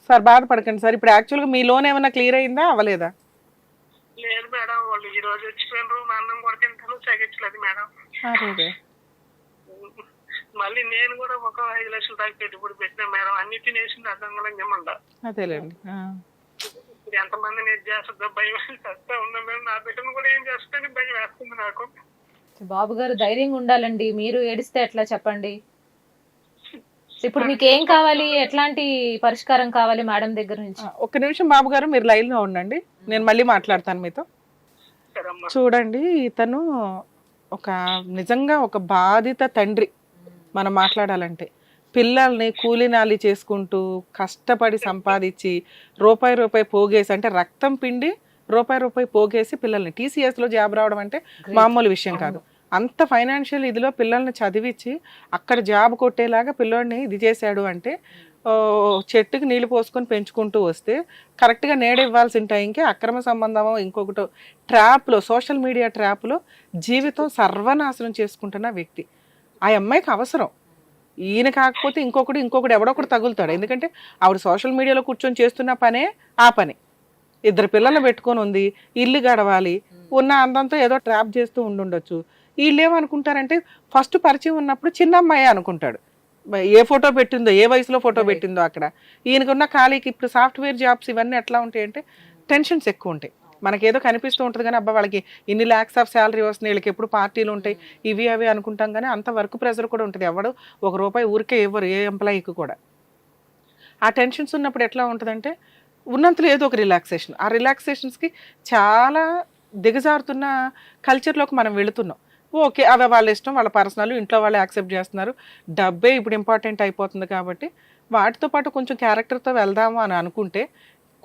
Sir బాధపడకండి sir. ఇప్పుడు యాక్చువల్గా మీ లోన్ ఏమైనా క్లియర్ అయిందా అవ్వలేదా? లేదు మేడం, వాళ్ళు ఈ రోజు వచ్చిపోయినారు. మా అన్నం కూడా తింటాను, చగించలేదు మేడం. అదే మళ్ళీ నేను కూడా ఒక 5 లక్షలు దాకా పెట్టుబడి పెట్టినా మేడం. అన్ని తినేసింది అర్థంగా. అదేలేండి. ఇప్పుడు ఎంతమంది నేను చేస్తుందో భయం చేస్తా ఉన్నా మేడం. నా బిడ్డను కూడా ఏం చేస్తానని భయం వేస్తుంది నాకు. బాబు గారు ధైర్యంగా ఉండాలండి. మీరు ఏడిస్తే ఎట్లా చెప్పండి? ఇప్పుడు మీకు ఏం కావాలి, ఎట్లాంటి పరిష్కారం కావాలి మేడం దగ్గర నుంచి? ఒక్క నిమిషం బాబు గారు, మీరు లైన్ లో ఉండండి, నేను మళ్ళీ మాట్లాడతాను మీతో. సరేమ్మా. చూడండి, ఇతను ఒక నిజంగా ఒక బాధిత తండ్రి. మనం మాట్లాడాలంటే పిల్లల్ని కూలినాలి చేసుకుంటూ కష్టపడి సంపాదించి రూపాయి పోగేసి, అంటే రక్తం పిండి రూపాయి పోగేసి పిల్లల్ని TCS లో జాబ్ రావడం అంటే మామూలు విషయం కాదు. అంత ఫైనాన్షియల్ ఇదిలో పిల్లల్ని చదివించి అక్కడ జాబ్ కొట్టేలాగా పిల్లోడిని ఇది చేశాడు అంటే, చెట్టుకి నీళ్లు పోసుకొని పెంచుకుంటూ వస్తే కరెక్ట్గా నేడ ఇవ్వాల్సిన టైంకి అక్రమ సంబంధమో ఇంకొకటి ట్రాప్లో, సోషల్ మీడియా ట్రాప్లో జీవితం సర్వనాశనం చేసుకుంటున్న వ్యక్తి. ఆ అమ్మాయికి అవసరం, ఈయన కాకపోతే ఇంకొకడు ఎవడొకడు తగులుతాడు. ఎందుకంటే ఆవిడ సోషల్ మీడియాలో కూర్చొని చేస్తున్న పనే ఆ పని. 2 పిల్లలు పెట్టుకొని ఉంది, ఇల్లు గడవాలి, ఉన్న అందంతో ఏదో ట్రాప్ చేస్తూ ఉండుండొచ్చు. వీళ్ళు ఏమనుకుంటారంటే ఫస్ట్ పరిచయం ఉన్నప్పుడు చిన్న అమ్మాయి అనుకుంటాడు. ఏ ఫోటో పెట్టిందో, ఏ వయసులో ఫోటో పెట్టిందో అక్కడ. ఈయనకున్న ఖాళీకి ఇప్పుడు సాఫ్ట్వేర్ జాబ్స్ ఇవన్నీ ఎట్లా ఉంటాయంటే టెన్షన్స్ ఎక్కువ ఉంటాయి. మనకేదో కనిపిస్తూ ఉంటుంది కానీ అబ్బా వాళ్ళకి ఇన్ని ల్యాక్స్ ఆఫ్ శాలరీ వస్తున్నాయి, వీళ్ళకి ఎప్పుడు పార్టీలు ఉంటాయి, ఇవి అవి అనుకుంటాం. కానీ అంత వర్క్ ప్రెషర్ కూడా ఉంటుంది. ఎవడు ₹1 ఊరికే ఇవ్వరు ఏ ఎంప్లాయీకి కూడా. ఆ టెన్షన్స్ ఉన్నప్పుడు ఎట్లా ఉంటుందంటే ఉన్నంతలో ఏదో ఒక రిలాక్సేషన్. ఆ రిలాక్సేషన్స్కి చాలా దిగజారుతున్న కల్చర్లోకి మనం వెళుతున్నాం. ఓకే, అవి వాళ్ళ ఇష్టం, వాళ్ళ పర్సనల్, ఇంట్లో వాళ్ళు యాక్సెప్ట్ చేస్తున్నారు. డబ్బే ఇప్పుడు ఇంపార్టెంట్ అయిపోతుంది కాబట్టి వాటితో పాటు కొంచెం క్యారెక్టర్తో వెళ్దాము అని అనుకుంటే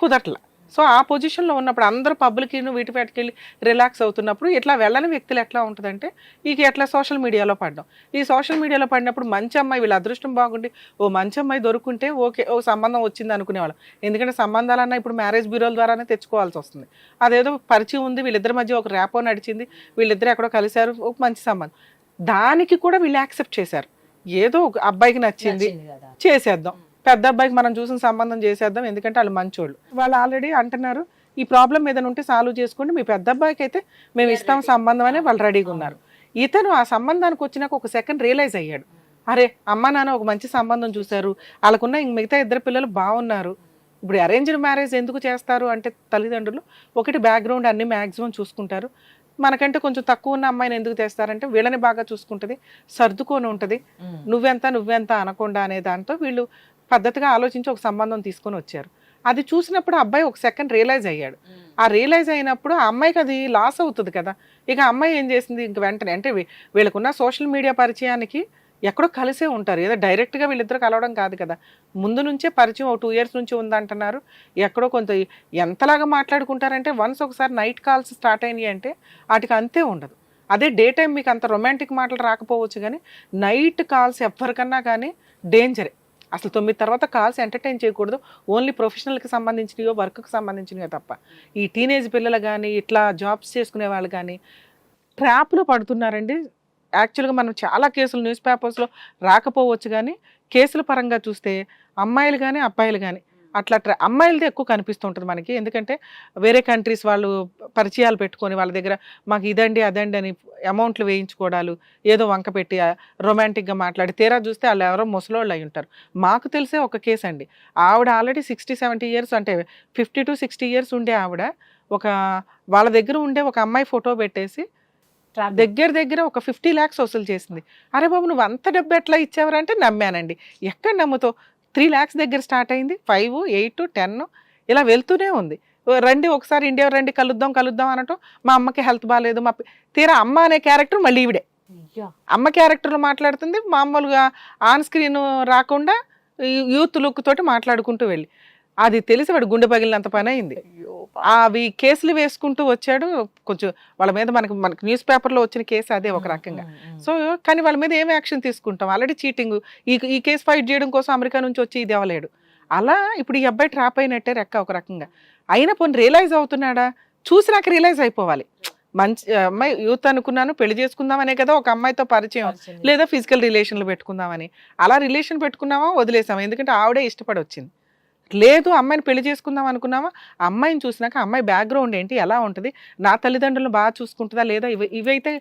కుదరట్ల. సో ఆ పొజిషన్లో ఉన్నప్పుడు అందరూ పబ్లిక్ వీటి పెట్టుకెళ్ళి రిలాక్స్ అవుతున్నప్పుడు ఇట్లా వెళ్ళని వ్యక్తులు ఎట్లా ఉంటుందంటే ఇక ఎట్లా సోషల్ మీడియాలో పడడం. ఈ సోషల్ మీడియాలో పడినప్పుడు మంచి అమ్మాయి, వీళ్ళ అదృష్టం బాగుండి ఓ మంచి అమ్మాయి దొరుకుంటే ఓకే, ఓ సంబంధం వచ్చింది అనుకునేవాళ్ళం. ఎందుకంటే సంబంధాలన్నా ఇప్పుడు మ్యారేజ్ బ్యూరోల ద్వారానే తెచ్చుకోవాల్సి వస్తుంది. అదేదో పరిచయం ఉంది, వీళ్ళిద్దరి మధ్య ఒక ర్యాపో నడిచింది, వీళ్ళిద్దరు ఎక్కడో కలిశారు, ఒక మంచి సంబంధం. దానికి కూడా వీళ్ళు యాక్సెప్ట్ చేశారు. ఏదో ఒక అబ్బాయికి నచ్చింది చేసేద్దాం, పెద్ద అబ్బాయికి మనం చూసిన సంబంధం చేసేద్దాం, ఎందుకంటే వాళ్ళు మంచోళ్ళు. వాళ్ళు ఆల్రెడీ అంటున్నారు ఈ ప్రాబ్లం ఏదైనా ఉంటే సాల్వ్ చేసుకోండి, మీ పెద్ద అబ్బాయికి అయితే మేము ఇస్తాం సంబంధం అని వాళ్ళు రెడీగా ఉన్నారు. ఇతను ఆ సంబంధానికి వచ్చినాక ఒక సెకండ్ రియలైజ్ అయ్యాడు, అరే అమ్మ నాన్న ఒక మంచి సంబంధం చూశారు, వాళ్ళకున్న మిగతా 2 పిల్లలు బాగున్నారు, ఇప్పుడు అరేంజ్డ్ మ్యారేజ్ ఎందుకు చేస్తారు అంటే తల్లిదండ్రులు ఒకటి బ్యాక్గ్రౌండ్ అన్ని మ్యాక్సిమం చూసుకుంటారు. మనకంటే కొంచెం తక్కువ ఉన్న అమ్మాయిని ఎందుకు తెస్తారంటే వీళ్ళని బాగా చూసుకుంటుంది, సర్దుకొని ఉంటుంది, నువ్వెంత అనకుండా అనే దాంతో వీళ్ళు పద్ధతిగా ఆలోచించి ఒక సంబంధం తీసుకొని వచ్చారు. అది చూసినప్పుడు అబ్బాయి ఒక సెకండ్ రియలైజ్ అయ్యాడు. ఆ రియలైజ్ అయినప్పుడు ఆ అమ్మాయికి అది లాస్ అవుతుంది కదా. ఇక అమ్మాయి ఏం చేసింది, ఇంక వెంటనే అంటే వీళ్ళకున్న సోషల్ మీడియా పరిచయానికి ఎక్కడో కలిసే ఉంటారు, ఏదో డైరెక్ట్గా వీళ్ళిద్దరు కలవడం కాదు కదా. ముందు నుంచే పరిచయం 2 years నుంచి ఉందంటున్నారు. ఎక్కడో కొంత ఎంతలాగా మాట్లాడుకుంటారంటే వన్స్ ఒకసారి నైట్ కాల్స్ స్టార్ట్ అయినాయి అంటే వాటికి అంతే ఉండదు. అదే డే టైం మీకు అంత రొమాంటిక్ మాటలు రాకపోవచ్చు, కానీ నైట్ కాల్స్ ఎవరికన్నా కానీ డేంజరే. అసలు 9 తర్వాత కాల్స్ ఎంటర్టైన్ చేయకూడదు. ఓన్లీ ప్రొఫెషనల్కి సంబంధించినవో వర్క్కి సంబంధించినవో తప్ప. ఈ టీనేజ్ పిల్లలు కానీ ఇట్లా జాబ్స్ చేసుకునే వాళ్ళు కానీ ట్రాప్లో పడుతున్నారండి. యాక్చువల్గా మనం చాలా కేసులు న్యూస్ పేపర్స్లో రాకపోవచ్చు, కానీ కేసుల పరంగా చూస్తే అమ్మాయిలు కానీ అబ్బాయిలు కానీ అట్లా అమ్మాయిలదే ఎక్కువ కనిపిస్తుంటుంది మనకి. ఎందుకంటే వేరే కంట్రీస్ వాళ్ళు పరిచయాలు పెట్టుకొని వాళ్ళ దగ్గర మాకు ఇదండి అదండి అని అమౌంట్లు వేయించుకోవడాలు, ఏదో వంక పెట్టి రొమాంటిక్గా మాట్లాడి తీరా చూస్తే వాళ్ళు ఎవరో ముసలోళ్ళు అయి ఉంటారు. మాకు తెలిసే ఒక కేసు అండి, ఆవిడ ఆల్రెడీ 60-70 years అంటే 50 to 60 years ఉండే ఆవిడ ఒక వాళ్ళ దగ్గర ఉండే ఒక అమ్మాయి ఫోటో పెట్టేసి దగ్గర ఒక 50 lakhs వసూలు చేసింది. అరే బాబు నువ్వు అంత డబ్బు ఎట్లా ఇచ్చావరంటే నమ్మానండి. ఎక్కడ నమ్ముతావు, 3 lakhs దగ్గర స్టార్ట్ అయింది, 5, 8, 10 ఇలా వెళ్తూనే ఉంది. రండి ఒకసారి ఇండియా రండి కలుద్దాం అనటం, మా అమ్మకి హెల్త్ బాగాలేదు, తీరా అమ్మ అనే క్యారెక్టర్ మళ్ళీ ఈవిడే అమ్మ క్యారెక్టర్లో మాట్లాడుతుంది. మామూలుగా ఆన్ స్క్రీన్ రాకుండా యూత్ లుక్ తోటి మాట్లాడుకుంటూ వెళ్ళి అది తెలిసి వాడు గుండె పగిలినంత పని అయింది. అవి కేసులు వేసుకుంటూ వచ్చాడు. కొంచెం వాళ్ళ మీద మనకి న్యూస్ పేపర్లో వచ్చిన కేసు అదే ఒక రకంగా. సో కానీ వాళ్ళ మీద ఏం యాక్షన్ తీసుకుంటాం, ఆల్రెడీ చీటింగ్, ఈ కేసు ఫైట్ చేయడం కోసం అమెరికా నుంచి వచ్చి ఇది అవ్వలేడు. అలా ఇప్పుడు ఈ అబ్బాయి ట్రాప్ అయినట్టే రెక్క ఒక రకంగా. అయినా పోనీ రియలైజ్ అవుతున్నాడా, చూసినాక రియలైజ్ అయిపోవాలి. మంచి అమ్మాయి యూత్ అనుకున్నాను, పెళ్లి చేసుకుందామనే కదా ఒక అమ్మాయితో పరిచయం, లేదా ఫిజికల్ రిలేషన్లు పెట్టుకుందామని. అలా రిలేషన్ పెట్టుకున్నామా వదిలేసామా, ఎందుకంటే ఆవిడే ఇష్టపడి వచ్చింది. లేదు అమ్మాయిని పెళ్లి చేసుకుందాం అనుకున్నామా, అమ్మాయిని చూసినాక అమ్మాయి బ్యాక్గ్రౌండ్ ఏంటి, ఎలా ఉంటుంది, నా తల్లిదండ్రులను బాగా చూసుకుంటుందా లేదా, ఇవైతే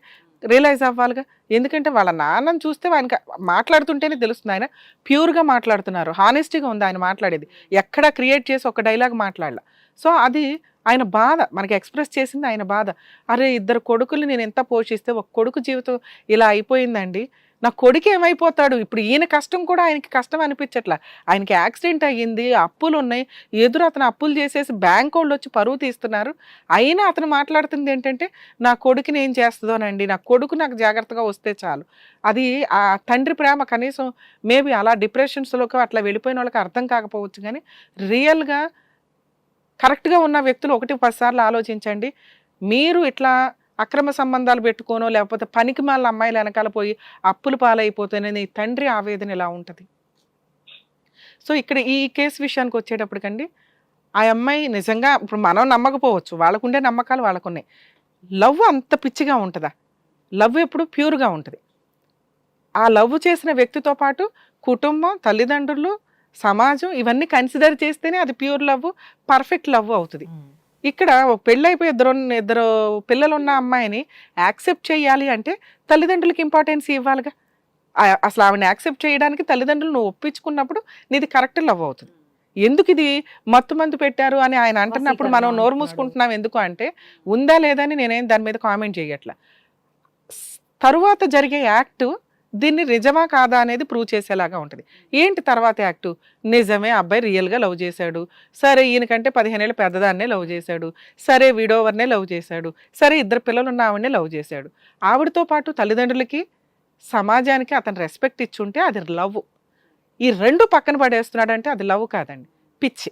రియలైజ్ అవ్వాలిగా. ఎందుకంటే వాళ్ళ నాన్నని చూస్తే ఆయనకి మాట్లాడుతుంటేనే తెలుస్తుంది ఆయన ప్యూర్గా మాట్లాడుతున్నారు, హానెస్టీగా ఉంది ఆయన మాట్లాడేది, ఎక్కడ క్రియేట్ చేసి ఒక డైలాగ్ మాట్లాడలా. సో అది ఆయన బాధ, మనకి ఎక్స్ప్రెస్ చేసింది ఆయన బాధ. అరే 2 కొడుకులు నేను ఎంత పోషిస్తే ఒక కొడుకు జీవితం ఇలా అయిపోయిందండి, నా కొడుకు ఏమైపోతాడు, ఇప్పుడు ఈయన కష్టం కూడా ఆయనకి కష్టం అనిపించట్లా, ఆయనకి యాక్సిడెంట్ అయ్యింది, అప్పులు ఉన్నాయి, ఎదురు అతను అప్పులు చేసేసి బ్యాంక్ వాళ్ళు వచ్చి పరువు తీస్తున్నారు, అయినా అతను మాట్లాడుతుంది ఏంటంటే నా కొడుకుని ఏం చేస్తుందోనండి, నా కొడుకు నాకు జాగ్రత్తగా వస్తే చాలు. అది ఆ తండ్రి ప్రేమ కనీసం మేబీ అలా డిప్రెషన్స్లోకి అట్లా వెళ్ళిపోయిన వాళ్ళకి అర్థం కాకపోవచ్చు, కానీ రియల్గా కరెక్ట్గా ఉన్న వ్యక్తులు 1-10 సార్లు ఆలోచించండి. మీరు ఇట్లా అక్రమ సంబంధాలు పెట్టుకోనో లేకపోతే పనికి మాల అమ్మాయిలు వెనకాల పోయి అప్పులు పాలైపోతేనే తండ్రి ఆవేదన ఎలా ఉంటుంది. సో ఇక్కడ ఈ కేసు విషయానికి వచ్చేటప్పటికండి, ఆ అమ్మాయి నిజంగా ఇప్పుడు మనం నమ్మకపోవచ్చు, వాళ్ళకుండే నమ్మకాలు వాళ్ళకున్నాయి. లవ్ అంత పిచ్చిగా ఉంటుందా? లవ్ ఎప్పుడు ప్యూర్గా ఉంటుంది. ఆ లవ్ చేసిన వ్యక్తితో పాటు కుటుంబం, తల్లిదండ్రులు, సమాజం ఇవన్నీ కన్సిడర్ చేస్తేనే అది ప్యూర్ లవ్, పర్ఫెక్ట్ లవ్ అవుతుంది. ఇక్కడ ఒక పెళ్ళైపోయి ఇద్దరు పిల్లలు ఉన్న అమ్మాయిని యాక్సెప్ట్ చేయాలి అంటే తల్లిదండ్రులకి ఇంపార్టెన్స్ ఇవ్వాలిగా. అసలు ఆవిడని యాక్సెప్ట్ చేయడానికి తల్లిదండ్రులు నువ్వు ఒప్పించుకున్నప్పుడు నీది కరెక్ట్ లవ్ అవుతుంది. ఎందుకు ఇది మత్తు మందు పెట్టారు అని ఆయన అంటున్నప్పుడు మనం నోరు మూసుకుంటున్నాం ఎందుకు అంటే, ఉందా లేదా అని నేనేం దాని మీద కామెంట్ చేయట్లా. తరువాత జరిగే యాక్ట్ దీన్ని నిజమా కాదా అనేది ప్రూవ్ చేసేలాగా ఉంటుంది. ఏంటి తర్వాత యాక్టు? నిజమే అబ్బాయి రియల్గా లవ్ చేశాడు, సరే ఈయనకంటే 15 ఏళ్ళు పెద్దదాన్నే లవ్ చేశాడు, సరే విడోవర్నే లవ్ చేశాడు, సరే 2 పిల్లలు ఉన్న ఆవిడనే లవ్ చేశాడు. ఆవిడతో పాటు తల్లిదండ్రులకి, సమాజానికి అతను రెస్పెక్ట్ ఇచ్చుంటే అది లవ్. ఈ 2 పక్కన పడేస్తున్నాడంటే అది లవ్ కాదండి, పిచ్చి,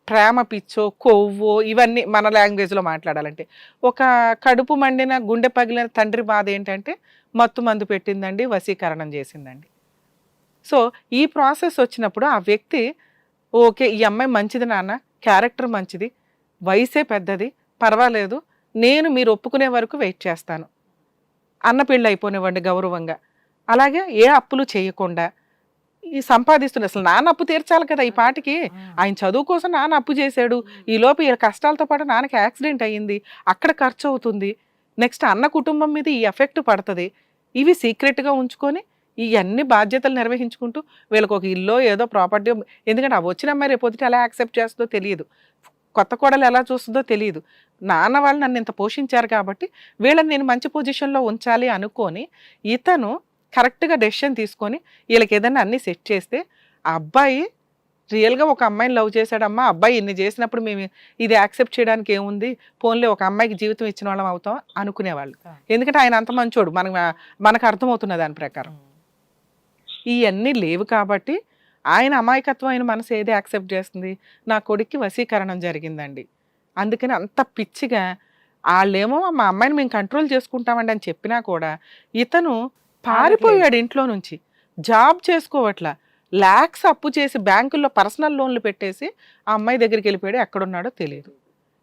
ప్రేమ పిచ్చో, కొవ్వో, ఇవన్నీ మన లాంగ్వేజ్లో మాట్లాడాలంటే. ఒక కడుపు మండిన గుండె పగిలిన తండ్రి బాధ ఏంటంటే మత్తు మందు పెట్టిందండి, వశీకరణం చేసిందండి. సో ఈ ప్రాసెస్ వచ్చినప్పుడు ఆ వ్యక్తి ఓకే ఈ అమ్మాయి మంచిది నాన్న, క్యారెక్టర్ మంచిది, వయసే పెద్దది, పర్వాలేదు, నేను మీరు ఒప్పుకునే వరకు వెయిట్ చేస్తాను, అన్న పెళ్ళి అయిపోనివ్వండి గౌరవంగా, అలాగే ఏ అప్పులు చేయకుండా ఈ సంపాదిస్తుంది. అసలు నాన్న అప్పు తీర్చాలి కదా ఈ పాటికి, ఆయన చదువు కోసం నాన్న అప్పు చేశాడు, ఈ లోపు ఈ కష్టాలతో పాటు నాన్నకి యాక్సిడెంట్ అయ్యింది, అక్కడ ఖర్చు అవుతుంది, నెక్స్ట్ అన్న కుటుంబం మీద ఈ ఎఫెక్ట్ పడుతుంది. ఇవి సీక్రెట్గా ఉంచుకొని ఈ అన్ని బాధ్యతలు నిర్వహించుకుంటూ వీళ్ళకి ఒక ఇల్లు ఏదో ప్రాపర్టీ, ఎందుకంటే అవి వచ్చిన అమ్మాయి రేపొద్దుట ఎలా యాక్సెప్ట్ చేస్తుందో తెలియదు, కొత్త కోడలు ఎలా చూస్తుందో తెలియదు, నాన్న వాళ్ళు నన్ను ఇంత పోషించారు కాబట్టి వీళ్ళని నేను మంచి పొజిషన్లో ఉంచాలి అనుకొని ఇతను కరెక్ట్గా డెసిషన్ తీసుకొని వీళ్ళకి ఏదైనా అన్నీ సెట్ చేస్తే, ఆ అబ్బాయి రియల్గా ఒక అమ్మాయిని లవ్ చేశాడమ్మా, అబ్బాయి ఇన్ని చేసినప్పుడు మేము ఇది యాక్సెప్ట్ చేయడానికి ఏముంది, పోన్లే ఒక అమ్మాయికి జీవితం ఇచ్చిన వాళ్ళం అవుతాం అనుకునేవాళ్ళు. ఎందుకంటే ఆయన అంత మంచోడు, మనకు అర్థమవుతున్న దాని ప్రకారం. ఇవన్నీ లేవు కాబట్టి ఆయన అమాయకత్వమైన మనసు ఏది యాక్సెప్ట్ చేస్తుంది, నా కొడుక్కి వశీకరణం జరిగిందండి, అందుకని అంత పిచ్చిగా వాళ్ళేమో మా అమ్మాయిని మేము కంట్రోల్ చేసుకుంటామండి అని చెప్పినా కూడా ఇతను పారిపోయాడు ఇంట్లో నుంచి, జాబ్ చేసుకోవట్లా, లాక్స్ అప్పు చేసి బ్యాంకుల్లో పర్సనల్ లోన్లు పెట్టేసి ఆ అమ్మాయి దగ్గరికి వెళ్ళిపోయాడు, ఎక్కడున్నాడో తెలియదు.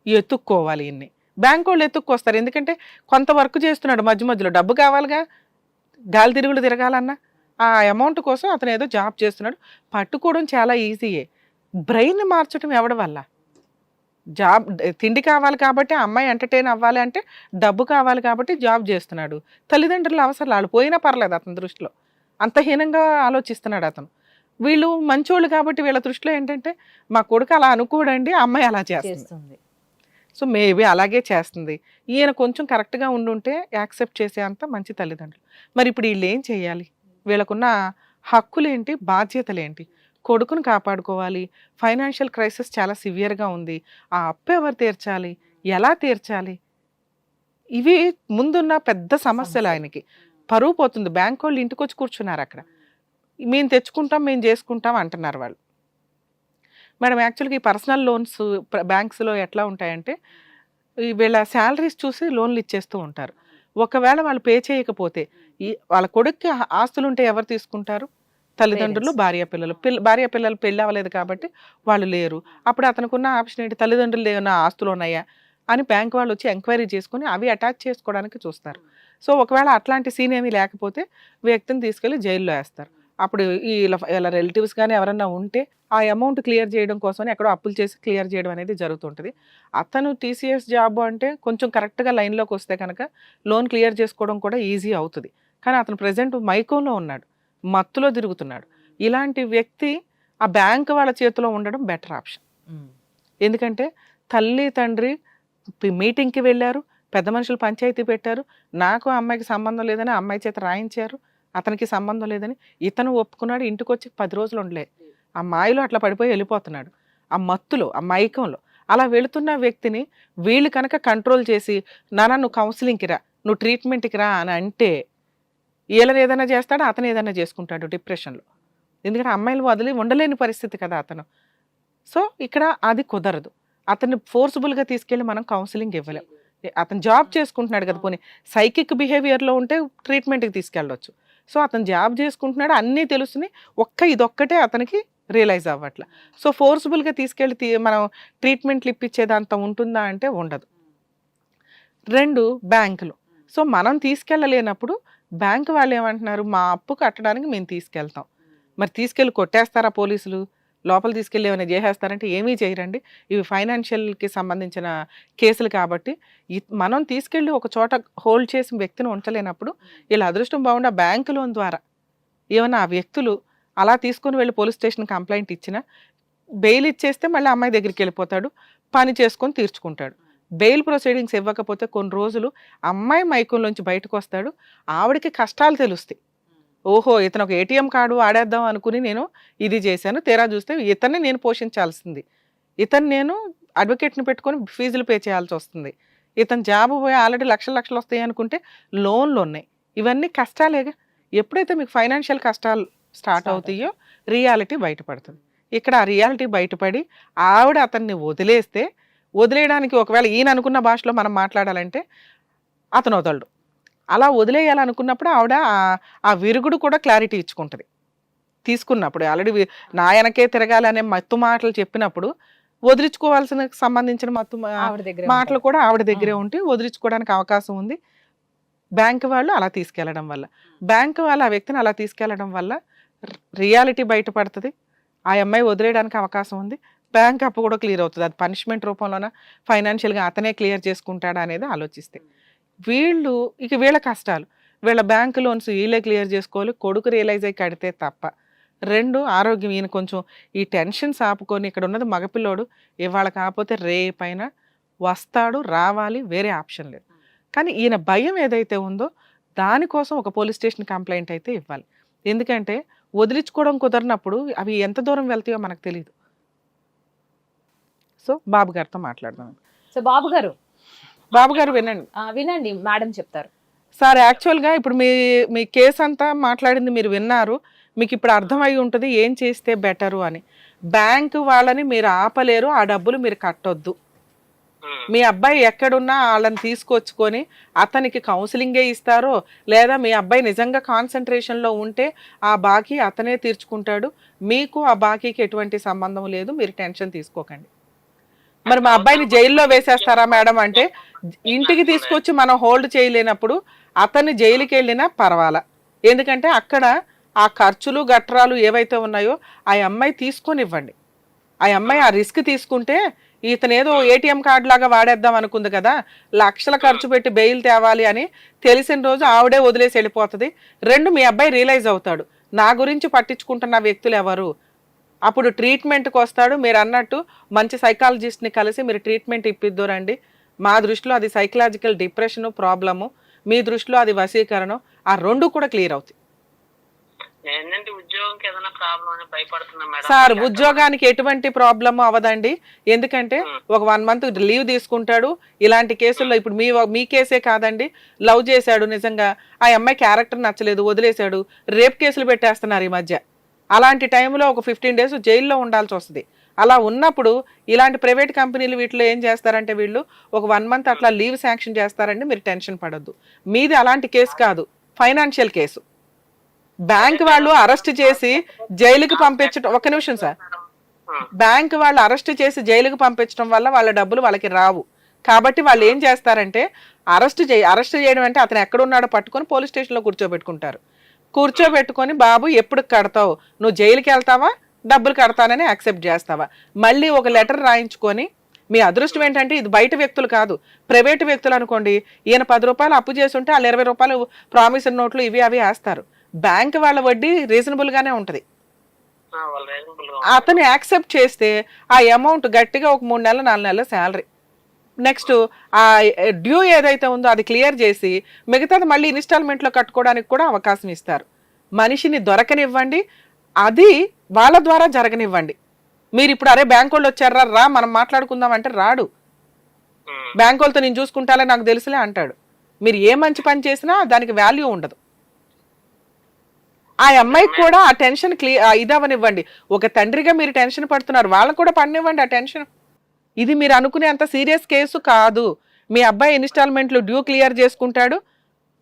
ఎత్తుక్కోవాలి ఇన్ని, బ్యాంకు వాళ్ళు ఎత్తుక్కొస్తారు, ఎందుకంటే కొంత వర్క్ చేస్తున్నాడు, మధ్య మధ్యలో డబ్బు కావాలిగా, గాలి తిరుగులు తిరగాలన్నా ఆ అమౌంట్ కోసం అతను ఏదో జాబ్ చేస్తున్నాడు. పట్టుకోవడం చాలా ఈజీయే, బ్రెయిన్ మార్చడం ఎవడి వల్ల? జాబ్ తిండి కావాలి కాబట్టి అమ్మాయి ఎంటర్టైన్ అవ్వాలి అంటే డబ్బు కావాలి కాబట్టి జాబ్ చేస్తున్నాడు, తల్లిదండ్రుల అవసరం వాళ్ళు పోయినా పర్లేదు అతని దృష్టిలో, అంత హీనంగా ఆలోచిస్తున్నాడు అతను. వీళ్ళు మంచోళ్ళు కాబట్టి వీళ్ళ దృష్టిలో ఏంటంటే మా కొడుకు అలా అనుకోడండి, అమ్మాయి అలా చేస్తుంది, సో మేబీ అలాగే చేస్తుంది, ఈయన కొంచెం కరెక్ట్గా ఉండుంటే యాక్సెప్ట్ చేసే అంత మంచి తల్లిదండ్రులు. మరి ఇప్పుడు వీళ్ళు ఏం చేయాలి? వీళ్ళకున్న హక్కులేంటి, బాధ్యతలేంటి? కొడుకును కాపాడుకోవాలి, ఫైనాన్షియల్ క్రైసిస్ చాలా సివియర్గా ఉంది, ఆ అప్పు ఎవరు తీర్చాలి, ఎలా తీర్చాలి? ఇవి ముందున్న పెద్ద సమస్యలు ఆయనకి. పరువు పోతుంది, బ్యాంక్ వాళ్ళు ఇంటికి వచ్చి కూర్చున్నారు అక్కడ, మేము తెచ్చుకుంటాం మేము చేసుకుంటాం అంటున్నారు వాళ్ళు. మేడం యాక్చువల్గా ఈ పర్సనల్ లోన్స్ బ్యాంక్స్లో ఎట్లా ఉంటాయంటే వీళ్ళ శాలరీస్ చూసి లోన్లు ఇచ్చేస్తూ ఉంటారు. ఒకవేళ వాళ్ళు పే చేయకపోతే వాళ్ళ కొడుక్కి ఆస్తులు ఉంటే ఎవరు తీసుకుంటారు? తల్లిదండ్రులు, భార్య పిల్లలు. భార్య పిల్లలు పెళ్ళి అవ్వలేదు కాబట్టి వాళ్ళు లేరు, అప్పుడు అతనుకున్న ఆప్షన్ ఏంటి? తల్లిదండ్రులు ఏమైనా ఆస్తులు ఉన్నాయా అని బ్యాంక్ వాళ్ళు వచ్చి ఎంక్వైరీ చేసుకుని అవి అటాచ్ చేసుకోవడానికి చూస్తారు. సో ఒకవేళ అట్లాంటి సీన్ ఏమీ లేకపోతే వ్యక్తిని తీసుకెళ్ళి జైల్లో వేస్తారు. అప్పుడు ఇలా రిలేటివ్స్ కానీ ఎవరన్నా ఉంటే ఆ అమౌంట్ క్లియర్ చేయడం కోసమని ఎక్కడో అప్పులు చేసి క్లియర్ చేయడం అనేది జరుగుతుంటుంది. అతను టీసీఎస్ జాబ్ అంటే కొంచెం కరెక్ట్గా లైన్లోకి వస్తే కనుక లోన్ క్లియర్ చేసుకోవడం కూడా ఈజీ అవుతుంది. కానీ అతను ప్రజెంట్ మైకంలో ఉన్నాడు, మత్తులో తిరుగుతున్నాడు. ఇలాంటి వ్యక్తి ఆ బ్యాంక్ వాళ్ళ చేతిలో ఉండడం బెటర్ ఆప్షన్. ఎందుకంటే తల్లి తండ్రి మీటింగ్కి వెళ్ళారు, పెద్ద మనుషులు పంచాయతీ పెట్టారు, నాకు ఆ అమ్మాయికి సంబంధం లేదని ఆ అమ్మాయి చేత రాయించారు, అతనికి సంబంధం లేదని ఇతను ఒప్పుకున్నాడు. ఇంటికి వచ్చి 10 రోజులు ఉండలే, ఆ మాయలో అట్లా పడిపోయి వెళ్ళిపోతున్నాడు, ఆ మత్తులో, ఆ మైకంలో. అలా వెళుతున్న వ్యక్తిని వీళ్ళు కనుక కంట్రోల్ చేసి నాన్న నువ్వు కౌన్సిలింగ్కి రా, నువ్వు ట్రీట్మెంట్కి రా అని అంటే వీళ్ళని ఏదైనా చేస్తాడో అతను ఏదైనా చేసుకుంటాడు డిప్రెషన్లో. ఎందుకంటే అమ్మాయిలు వదిలి ఉండలేని పరిస్థితి కదా అతను. సో ఇక్కడ అది కుదరదు. అతన్ని ఫోర్స్ఫుల్గా తీసుకెళ్ళి మనం కౌన్సిలింగ్ ఇవ్వలేం. అతను జాబ్ చేసుకుంటున్నాడు కదా, పోనీ సైకిక్ బిహేవియర్లో ఉంటే ట్రీట్మెంట్కి తీసుకెళ్ళవచ్చు. సో అతను జాబ్ చేసుకుంటున్నాడు, అన్నీ తెలుసుని, ఇదొక్కటే అతనికి రియలైజ్ అవ్వట్ల. సో ఫోర్స్ఫుల్గా తీసుకెళ్ళి మనం ట్రీట్మెంట్లు ఇప్పించేదంత ఉంటుందా అంటే ఉండదు. 2 బ్యాంకులు. సో మనం తీసుకెళ్ళలేనప్పుడు బ్యాంకు వాళ్ళు ఏమంటున్నారు, మా అప్పు కట్టడానికి మేము తీసుకెళ్తాం. మరి తీసుకెళ్ళి కొట్టేస్తారా పోలీసులు, లోపల తీసుకెళ్ళి ఏమైనా చేసేస్తారంటే ఏమీ చేయరండి. ఇవి ఫైనాన్షియల్కి సంబంధించిన కేసులు కాబట్టి మనం తీసుకెళ్ళి ఒక చోట హోల్డ్ చేసిన వ్యక్తిని ఉంచలేనప్పుడు ఇలా అదృష్టం బాగుండి ఆ బ్యాంకు లోన్ ద్వారా ఏమన్నా ఆ వ్యక్తులు అలా తీసుకుని వెళ్ళి పోలీస్ స్టేషన్ కంప్లైంట్ ఇచ్చినా బెయిల్ ఇచ్చేస్తే మళ్ళీ అమ్మాయి దగ్గరికి వెళ్ళిపోతాడు, పని చేసుకొని తీర్చుకుంటాడు. బెయిల్ ప్రొసీడింగ్స్ ఇవ్వకపోతే కొన్ని రోజులు అమ్మాయి మైకంలోంచి బయటకు వస్తాడు, ఆవిడకి కష్టాలు తెలుస్తాయి. ఓహో ఇతను ఒక ఏటీఎం కార్డు ఆడేద్దాం అనుకుని నేను ఇది చేశాను, తీరా చూస్తే ఇతన్ని నేను పోషించాల్సింది, ఇతను నేను అడ్వకేట్ని పెట్టుకొని ఫీజులు పే చేయాల్సి వస్తుంది, ఇతను జాబ్ పోయి ఆల్రెడీ లక్షలు వస్తాయి అనుకుంటే లోన్లు ఉన్నాయి. ఇవన్నీ కష్టాలేగా. ఎప్పుడైతే మీకు ఫైనాన్షియల్ కష్టాలు స్టార్ట్ అవుతాయో రియాలిటీ బయటపడుతుంది. ఇక్కడ ఆ రియాలిటీ బయటపడి ఆవిడ అతన్ని వదిలేయడానికి ఒకవేళ ఈయన అనుకున్న భాషలో మనం మాట్లాడాలంటే అతను వదలడు. అలా వదిలేయాలనుకున్నప్పుడు ఆవిడ ఆ విరుగుడు కూడా క్లారిటీ ఇచ్చుకుంటుంది. తీసుకున్నప్పుడు ఆల్రెడీ నా వెనకే తిరగాలి అనే మత్తు మాటలు చెప్పినప్పుడు వదిలించుకోవాల్సిన సంబంధించిన మత్తు మాటలు కూడా ఆవిడ దగ్గరే ఉంటే వదిలించుకోవడానికి అవకాశం ఉంది. బ్యాంక్ వాళ్ళు అలా తీసుకెళ్లడం వల్ల, బ్యాంక్ వాళ్ళు ఆ వ్యక్తిని అలా తీసుకెళ్లడం వల్ల రియాలిటీ బయటపడుతుంది. ఆ అమ్మాయి వదిలేయడానికి అవకాశం ఉంది, బ్యాంక్ అప్పు కూడా క్లియర్ అవుతుంది. అది పనిష్మెంట్ రూపంలోన ఫైనాన్షియల్గా అతనే క్లియర్ చేసుకుంటాడా అనేది ఆలోచిస్తే వీళ్ళ కష్టాలు, వీళ్ళ బ్యాంక్ లోన్స్ వీళ్ళే క్లియర్ చేసుకోవాలి, కొడుకు రియలైజ్ అయ్యి కడితే తప్ప. 2 ఆరోగ్యం. ఈయన కొంచెం ఈ టెన్షన్స్ ఆపుకొని, ఇక్కడ ఉన్నది మగపిల్లోడు, ఇవాళ కాకపోతే రేపైనా వస్తాడు, రావాలి, వేరే ఆప్షన్ లేదు. కానీ ఈయన భయం ఏదైతే ఉందో దానికోసం ఒక పోలీస్ స్టేషన్ కంప్లైంట్ అయితే ఇవ్వాలి. ఎందుకంటే వదిలించుకోవడం కుదరినప్పుడు అవి ఎంత దూరం వెళ్తాయో మనకు తెలియదు. సో బాబు గారితో మాట్లాడదాం. సో బాబు గారు వినండి మేడం చెప్తారు. సార్ యాక్చువల్గా ఇప్పుడు మీ కేసు అంతా మాట్లాడింది మీరు విన్నారు, మీకు ఇప్పుడు అర్థమై ఉంటుంది ఏం చేస్తే బెటరు అని. బ్యాంకు వాళ్ళని మీరు ఆపలేరు, ఆ డబ్బులు మీరు కట్టొద్దు. మీ అబ్బాయి ఎక్కడున్నా వాళ్ళని తీసుకొచ్చుకొని అతనికి కౌన్సిలింగే ఇస్తారో, లేదా మీ అబ్బాయి నిజంగా కాన్సన్ట్రేషన్లో ఉంటే ఆ బాకీ అతనే తీర్చుకుంటాడు, మీకు ఆ బాకీకి ఎటువంటి సంబంధం లేదు, మీరు టెన్షన్ తీసుకోకండి. మరి మా అబ్బాయిని జైల్లో వేసేస్తారా మేడం అంటే, ఇంటికి తీసుకొచ్చి మనం హోల్డ్ చేయలేనప్పుడు అతన్ని జైలుకి వెళ్ళినా పర్వాలా. ఎందుకంటే అక్కడ ఆ ఖర్చులు గట్రాలు ఏవైతే ఉన్నాయో ఆ అమ్మాయి తీసుకొని ఇవ్వండి. ఆ అమ్మాయి ఆ రిస్క్ తీసుకుంటే, ఇతను ఏదో ఏటీఎం కార్డు లాగా వాడేద్దాం అనుకుంది కదా, లక్షల ఖర్చు పెట్టి బెయిల్ తేవాలి అని తెలిసిన రోజు ఆవిడే వదిలేసి వెళ్ళిపోతుంది. 2 మీ అబ్బాయి రియలైజ్ అవుతాడు, నా గురించి పట్టించుకుంటున్న వ్యక్తులు ఎవరు. అప్పుడు ట్రీట్మెంట్కి వస్తాడు. మీరు అన్నట్టు మంచి సైకాలజిస్ట్ని కలిసి మీరు ట్రీట్మెంట్ ఇప్పిద్దురండి. మా దృష్టిలో అది సైకలాజికల్ డిప్రెషను ప్రాబ్లము, మీ దృష్టిలో అది వశీకరణం. ఆ 2 కూడా క్లియర్ అవుతాయి. ఏంటంటే ఉద్యోగంకి ఏదైనా ప్రాబ్లం అని భయపడుతున్నా మేడం. సార్ ఉద్యోగానికి ఎటువంటి ప్రాబ్లమ్ అవ్వదండి. ఎందుకంటే ఒక 1 మంత్ లీవ్ తీసుకుంటాడు. ఇలాంటి కేసుల్లో ఇప్పుడు మీ కేసే కాదండి, లవ్ చేశాడు, నిజంగా ఆ అమ్మాయి క్యారెక్టర్ నచ్చలేదు, వదిలేశాడు, రేప్ కేసులు పెట్టేస్తున్నారు ఈ మధ్య. అలాంటి టైంలో ఒక 15 days జైల్లో ఉండాల్సి వస్తుంది. అలా ఉన్నప్పుడు ఇలాంటి ప్రైవేట్ కంపెనీలు వీటిలో ఏం చేస్తారంటే వీళ్ళు ఒక 1 month అట్లా లీవ్ శాంక్షన్ చేస్తారండి. మీరు టెన్షన్ పడొద్దు. మీది అలాంటి కేసు కాదు, ఫైనాన్షియల్ కేసు. బ్యాంక్ వాళ్ళు అరెస్ట్ చేసి జైలుకి పంపించడం, ఒక్క నిమిషం సార్, బ్యాంక్ వాళ్ళు అరెస్ట్ చేసి జైలుకి పంపించడం వల్ల వాళ్ళ డబ్బులు వాళ్ళకి రావు. కాబట్టి వాళ్ళు ఏం చేస్తారంటే అరెస్ట్ చేయడం అంటే అతను ఎక్కడున్నాడో పట్టుకొని పోలీస్ స్టేషన్లో కూర్చోబెట్టుకుంటారు. కూర్చోబెట్టుకొని బాబు ఎప్పుడు కడతావు, నువ్వు జైలుకి వెళ్తావా డబ్బులు కడతానని యాక్సెప్ట్ చేస్తావా, మళ్ళీ ఒక లెటర్ రాయించుకొని, మీ అదృష్టం ఏంటంటే ఇది బయట వ్యక్తులు కాదు, ప్రైవేటు వ్యక్తులు అనుకోండి, ఈయన 10 రూపాయలు అప్పు చేసి ఉంటే వాళ్ళు 20 రూపాయలు ప్రామిసరీ నోట్లు ఇవి అవి వేస్తారు. బ్యాంక్ వాళ్ళ వడ్డీ రీజనబుల్ గానే ఉంటది. వాళ్ళు reasonable గా అతను యాక్సెప్ట్ చేస్తే ఆ అమౌంట్ గట్టిగా ఒక 3 నెలలు 4 నెలల శాలరీ, నెక్స్ట్ ఆ డ్యూ ఏదైతే ఉందో అది క్లియర్ చేసి మిగతాది మళ్ళీ ఇన్స్టాల్మెంట్లో కట్టుకోవడానికి కూడా అవకాశం ఇస్తారు. మనిషిని దొరకనివ్వండి, అది వాళ్ళ ద్వారా జరగనివ్వండి. మీరు ఇప్పుడు అరే బ్యాంక్ వాళ్ళు వచ్చారా రా మనం మాట్లాడుకుందాం అంటే రాడు. బ్యాంక్ వాళ్ళతో నేను చూసుకుంటాలే నాకు తెలుసులే అంటాడు. మీరు ఏ మంచి పని చేసినా దానికి వాల్యూ ఉండదు. ఆ అమ్మాయికి కూడా ఆ టెన్షన్ ఇదవనివ్వండి. ఒక తండ్రిగా మీరు టెన్షన్ పడుతున్నారు, వాళ్ళకు కూడా పడినివ్వండి ఆ టెన్షన్. ఇది మీరు అనుకునే అంత సీరియస్ కేసు కాదు. మీ అబ్బాయి ఇన్స్టాల్మెంట్లు డ్యూ క్లియర్ చేసుకుంటాడు,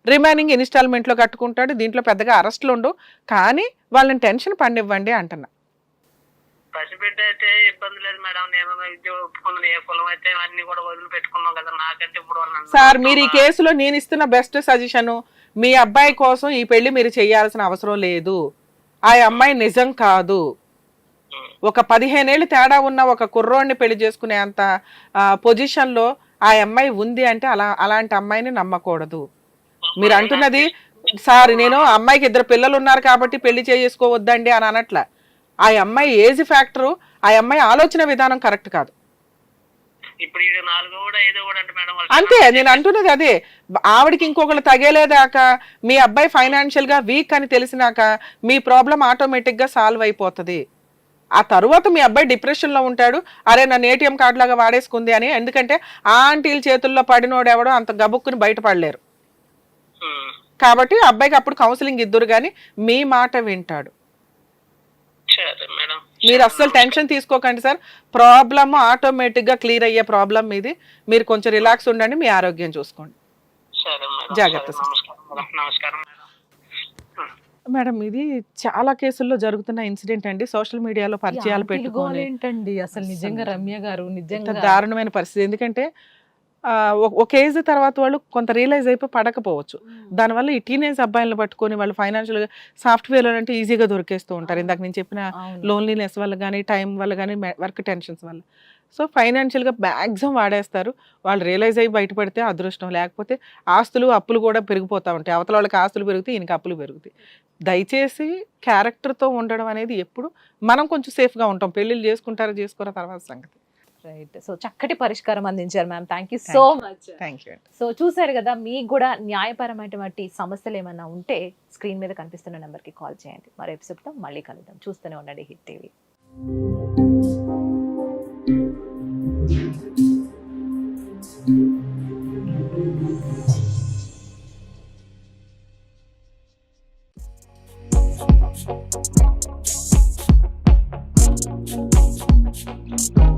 రిమైనింగ్ ఇన్స్టాల్మెంట్లో కట్టుకుంటాడు. దీంట్లో పెద్దగా అరెస్టులు ఉండవు, కానీ వాళ్ళని టెన్షన్ పడినివ్వండి అంటున్నా. పసిబిడ్డ అయితే ఇబ్బంది లేదు మేడం, నేను ఉద్యోగం ఒప్పుకున్నాను, ఏ కులం అయితే అన్ని కూడా వదిలిపెట్టుకున్నాం కదా, నాకంటే ఇప్పుడు వాళ్ళు సార్ మీరు ఈ కేసులో నేను ఇస్తున్న బెస్ట్ సజెషన్, మీ అబ్బాయి కోసం ఈ పెళ్లి మీరు చేయాల్సిన అవసరం లేదు. ఆ అమ్మాయి నిజం కాదు. ఒక 15 ఏళ్ళు తేడా ఉన్న ఒక కుర్రోడిని పెళ్లి చేసుకునే అంత పొజిషన్లో ఆ అమ్మాయి ఉంది అంటే అలాంటి అమ్మాయిని నమ్మకూడదు. మీరు అంటున్నది సార్ నేను అమ్మాయికి 2 పిల్లలు ఉన్నారు కాబట్టి పెళ్లి చేసుకోవద్దండి అని అనట్ల. ఆ అమ్మాయి ఏజ్ ఫ్యాక్టరు, ఆ అమ్మాయి ఆలోచన విధానం కరెక్ట్ కాదు. ఇప్పుడు 4 కూడా 5 కూడా అంటే మేడం అంతే నేను అంటున్నది అదే. ఆవిడకి ఇంకొకరు తగేలేదాకా, మీ అబ్బాయి ఫైనాన్షియల్ గా వీక్ అని తెలిసినాక మీ ప్రాబ్లం ఆటోమేటిక్ గా సాల్వ్ అయిపోతుంది. ఆ తర్వాత మీ అబ్బాయి డిప్రెషన్ లో ఉంటాడు, అరే నన్ను ఏటీఎం కార్డు లాగా వాడేసుకుంది అని. ఎందుకంటే ఆ ఆంటీల చేతుల్లో పడినోడు ఎవడో అంత గబుక్కుని బయటపడలేరు. కాబట్టి అబ్బాయికి అప్పుడు కౌన్సిలింగ్ ఇద్దరు కానీ మీ మాట వింటాడు. మీరు అస్సలు టెన్షన్ తీసుకోకండి సార్, ప్రాబ్లమ్ ఆటోమేటిక్ గా క్లియర్ అయ్యే ప్రాబ్లం ఇది. మీరు కొంచెం రిలాక్స్ ఉండండి, మీ ఆరోగ్యం చూసుకోండి. జాగ్రత్త సార్. నమస్కారం మేడం ఇది చాలా కేసుల్లో జరుగుతున్న ఇన్సిడెంట్ అండి. సోషల్ మీడియాలో పరిచయాలు పెట్టుకోవాలి ఏంటండి అసలు నిజంగా రమ్య గారు నిజంగా దారుణమైన పరిస్థితి. ఎందుకంటే ఒక ఏజ్ తర్వాత వాళ్ళు కొంత రియలైజ్ అయిపోయి పడకపోవచ్చు. దానివల్ల ఈ టీనేజ్ అబ్బాయిలను పట్టుకొని వాళ్ళు ఫైనాన్షియల్గా సాఫ్ట్వేర్ అంటే ఈజీగా దొరికేస్తూ ఉంటారు. ఇందాక నేను చెప్పిన లోన్లీనెస్ వల్ల కానీ, టైం వల్ల కానీ, వర్క్ టెన్షన్స్ వల్ల. సో ఫైనాన్షియల్గా మ్యాక్సిమం వాడేస్తారు. వాళ్ళు రియలైజ్ అయ్యి బయటపడితే అదృష్టం, లేకపోతే ఆస్తులు అప్పులు కూడా పెరిగిపోతూ ఉంటాయి. అవతల వాళ్ళకి ఆస్తులు పెరుగుతాయి, ఈయనకి అప్పులు పెరుగుతాయి. దయచేసి క్యారెక్టర్తో ఉండడం అనేది ఎప్పుడు మనం కొంచెం సేఫ్గా ఉంటాం. పెళ్ళిళ్ళు చేసుకుంటారో చేసుకోరో తర్వాత సంగతి. రైట్. సో చక్కటి పరిష్కారం అందించారు ma'am, thank you so much. Thank you. So చూసారు కదా, మీకు కూడా న్యాయపరమైనటువంటి సమస్యలు ఏమైనా ఉంటే స్క్రీన్ మీద కనిపిస్తున్న నెంబర్కి కాల్ చేయండి. మరో ఎపిసోడ్తో మళ్ళీ కలుద్దాం. చూస్తూనే ఉండండి హిట్ టీవీ. Thank you.